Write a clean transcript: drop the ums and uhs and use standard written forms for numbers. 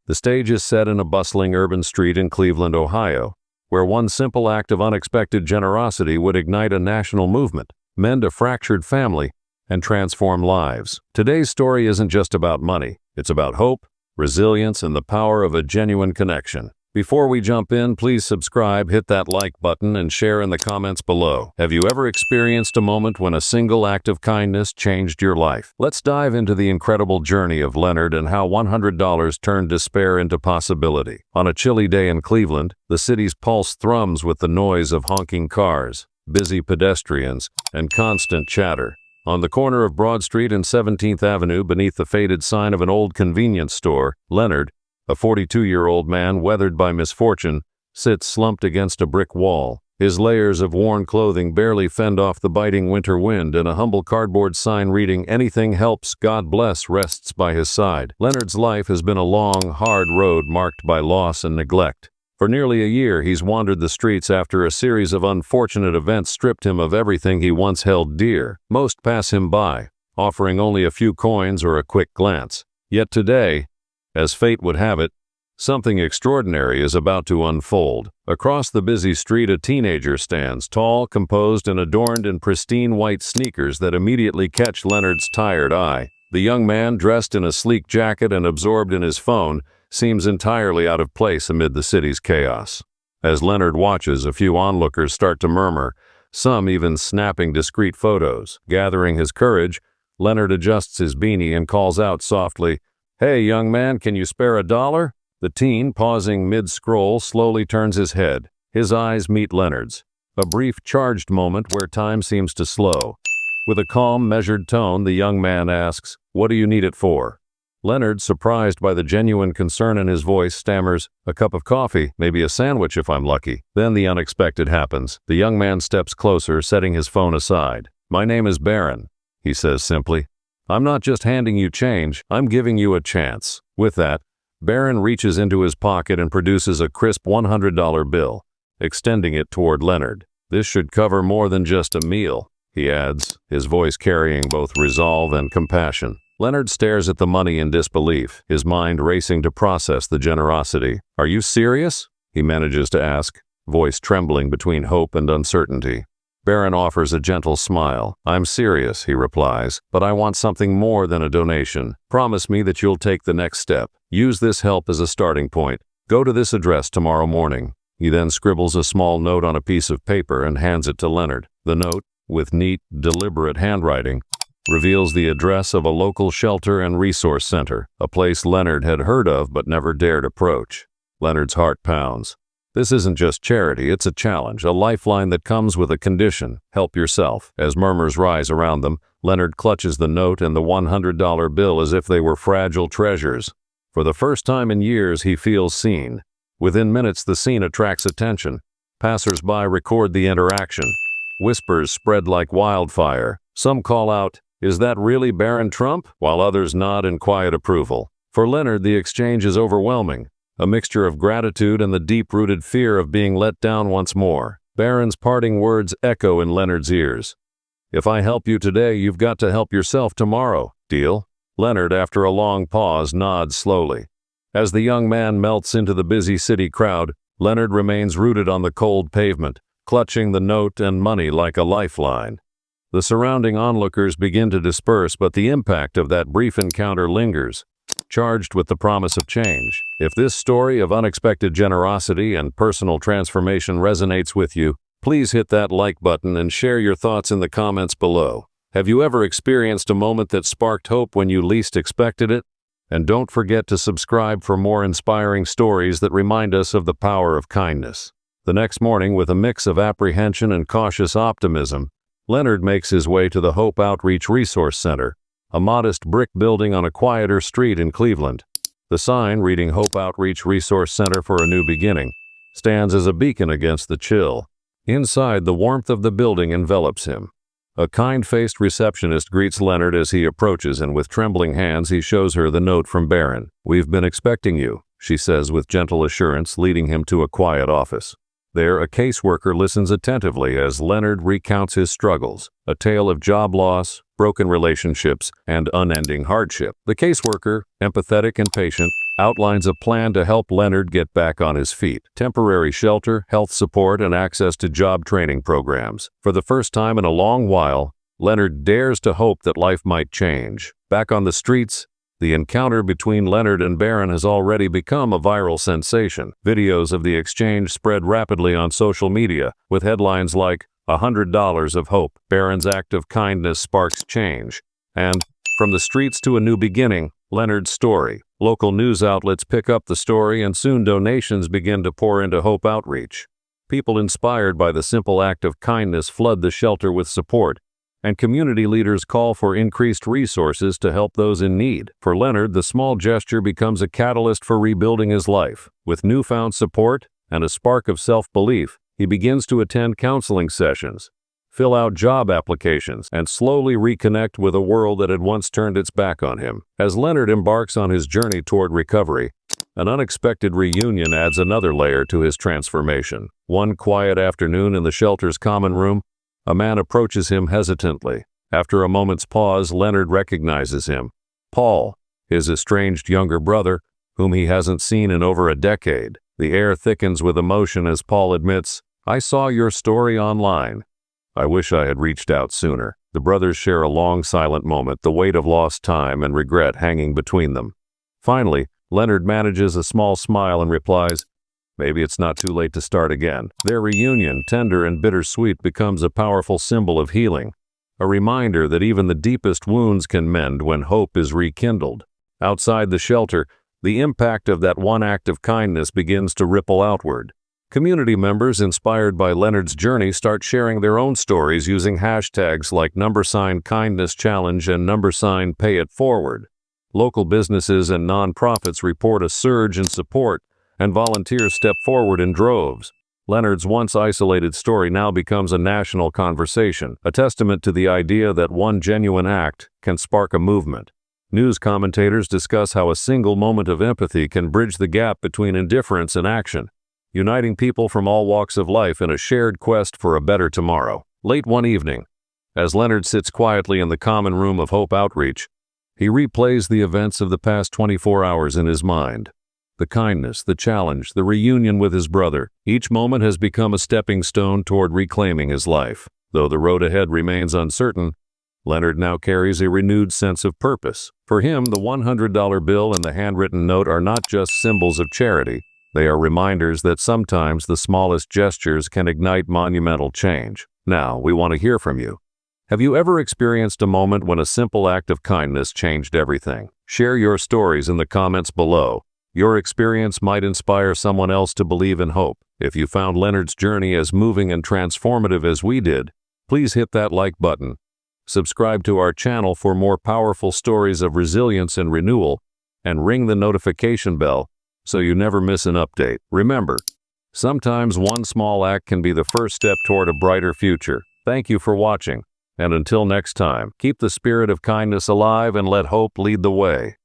The stage is set in a bustling urban street in Cleveland, Ohio, where one simple act of unexpected generosity would ignite a national movement, mend a fractured family, and transform lives. Today's story isn't just about money. It's about hope, resilience, and the power of a genuine connection. Before we jump in, please subscribe, hit that like button, and share in the comments below. Have you ever experienced a moment when a single act of kindness changed your life? Let's dive into the incredible journey of Leonard and how $100 turned despair into possibility. On a chilly day in Cleveland, the city's pulse thrums with the noise of honking cars, busy pedestrians, and constant chatter. On the corner of Broad Street and 17th Avenue, beneath the faded sign of an old convenience store, Leonard, a 42-year-old man weathered by misfortune, sits slumped against a brick wall. His layers of worn clothing barely fend off the biting winter wind, and a humble cardboard sign reading, "Anything helps, God bless," rests by his side. Leonard's life has been a long, hard road marked by loss and neglect. For nearly a year, he's wandered the streets after a series of unfortunate events stripped him of everything he once held dear. Most pass him by, offering only a few coins or a quick glance. Yet today, as fate would have it, something extraordinary is about to unfold. Across the busy street, a teenager stands, tall, composed, and adorned in pristine white sneakers that immediately catch Leonard's tired eye. The young man, dressed in a sleek jacket and absorbed in his phone, seems entirely out of place amid the city's chaos. As Leonard watches, a few onlookers start to murmur, some even snapping discreet photos. Gathering his courage, Leonard adjusts his beanie and calls out softly, "Hey, young man, can you spare $1?" The teen, pausing mid-scroll, slowly turns his head. His eyes meet Leonard's. A brief, charged moment where time seems to slow. With a calm, measured tone, the young man asks, "What do you need it for?" Leonard, surprised by the genuine concern in his voice, stammers, "A cup of coffee, maybe a sandwich if I'm lucky." Then the unexpected happens. The young man steps closer, setting his phone aside. "My name is Barron," he says simply. "I'm not just handing you change, I'm giving you a chance." With that, Barron reaches into his pocket and produces a crisp $100 bill, extending it toward Leonard. "This should cover more than just a meal," he adds, his voice carrying both resolve and compassion. Leonard stares at the money in disbelief, his mind racing to process the generosity. "Are you serious?" he manages to ask, voice trembling between hope and uncertainty. Barron offers a gentle smile. "I'm serious," he replies, "but I want something more than a donation. Promise me that you'll take the next step. Use this help as a starting point. Go to this address tomorrow morning." He then scribbles a small note on a piece of paper and hands it to Leonard. The note, with neat, deliberate handwriting, reveals the address of a local shelter and resource center, a place Leonard had heard of but never dared approach. Leonard's heart pounds. This isn't just charity, it's a challenge, a lifeline that comes with a condition: help yourself. As murmurs rise around them, Leonard clutches the note and the $100 bill as if they were fragile treasures. For the first time in years, he feels seen. Within minutes, the scene attracts attention. Passers-by record the interaction. Whispers spread like wildfire. Some call out, "Is that really Barron Trump?" while others nod in quiet approval. For Leonard, the exchange is overwhelming. A mixture of gratitude and the deep-rooted fear of being let down once more. Barron's parting words echo in Leonard's ears. "If I help you today, you've got to help yourself tomorrow. Deal?" Leonard, after a long pause, nods slowly. As the young man melts into the busy city crowd, Leonard remains rooted on the cold pavement, clutching the note and money like a lifeline. The surrounding onlookers begin to disperse, but the impact of that brief encounter lingers, charged with the promise of change. If this story of unexpected generosity and personal transformation resonates with you, please hit that like button and share your thoughts in the comments below. Have you ever experienced a moment that sparked hope when you least expected it? And don't forget to subscribe for more inspiring stories that remind us of the power of kindness. The next morning, with a mix of apprehension and cautious optimism, Leonard makes his way to the Hope Outreach Resource Center, a modest brick building on a quieter street in Cleveland. The sign, reading Hope Outreach Resource Center for a New Beginning, stands as a beacon against the chill. Inside, the warmth of the building envelops him. A kind-faced receptionist greets Leonard as he approaches, and with trembling hands he shows her the note from Barron. "We've been expecting you," she says with gentle assurance, leading him to a quiet office. There, a caseworker listens attentively as Leonard recounts his struggles, a tale of job loss, broken relationships, and unending hardship. The caseworker, empathetic and patient, outlines a plan to help Leonard get back on his feet. Temporary shelter, health support, and access to job training programs. For the first time in a long while, Leonard dares to hope that life might change. Back on the streets, the encounter between Leonard and Barron has already become a viral sensation. Videos of the exchange spread rapidly on social media, with headlines like, $100 of hope, Barron's act of kindness sparks change, and from the streets to a new beginning, Leonard's story. Local news outlets pick up the story and soon donations begin to pour into Hope Outreach. People inspired by the simple act of kindness flood the shelter with support, and community leaders call for increased resources to help those in need. For Leonard, the small gesture becomes a catalyst for rebuilding his life. With newfound support and a spark of self-belief, he begins to attend counseling sessions, fill out job applications, and slowly reconnect with a world that had once turned its back on him. As Leonard embarks on his journey toward recovery, an unexpected reunion adds another layer to his transformation. One quiet afternoon in the shelter's common room, a man approaches him hesitantly. After a moment's pause, Leonard recognizes him. Paul, his estranged younger brother, whom he hasn't seen in over a decade. The air thickens with emotion as Paul admits, "I saw your story online. I wish I had reached out sooner." The brothers share a long silent moment, the weight of lost time and regret hanging between them. Finally, Leonard manages a small smile and replies, "Maybe it's not too late to start again." Their reunion, tender and bittersweet, becomes a powerful symbol of healing, a reminder that even the deepest wounds can mend when hope is rekindled. Outside the shelter, the impact of that one act of kindness begins to ripple outward. Community members inspired by Leonard's journey start sharing their own stories using hashtags like #kindnesschallenge and #payitforward. Local businesses and nonprofits report a surge in support, and volunteers step forward in droves. Leonard's once isolated story now becomes a national conversation, a testament to the idea that one genuine act can spark a movement. News commentators discuss how a single moment of empathy can bridge the gap between indifference and action, uniting people from all walks of life in a shared quest for a better tomorrow. Late one evening, as Leonard sits quietly in the common room of Hope Outreach, he replays the events of the past 24 hours in his mind. The kindness, the challenge, the reunion with his brother. Each moment has become a stepping stone toward reclaiming his life. Though the road ahead remains uncertain, Leonard now carries a renewed sense of purpose. For him, the $100 bill and the handwritten note are not just symbols of charity. They are reminders that sometimes the smallest gestures can ignite monumental change. Now, we want to hear from you. Have you ever experienced a moment when a simple act of kindness changed everything? Share your stories in the comments below. Your experience might inspire someone else to believe in hope. If you found Leonard's journey as moving and transformative as we did, please hit that like button. Subscribe to our channel for more powerful stories of resilience and renewal, and ring the notification bell so you never miss an update. Remember, sometimes one small act can be the first step toward a brighter future. Thank you for watching, and until next time, keep the spirit of kindness alive and let hope lead the way.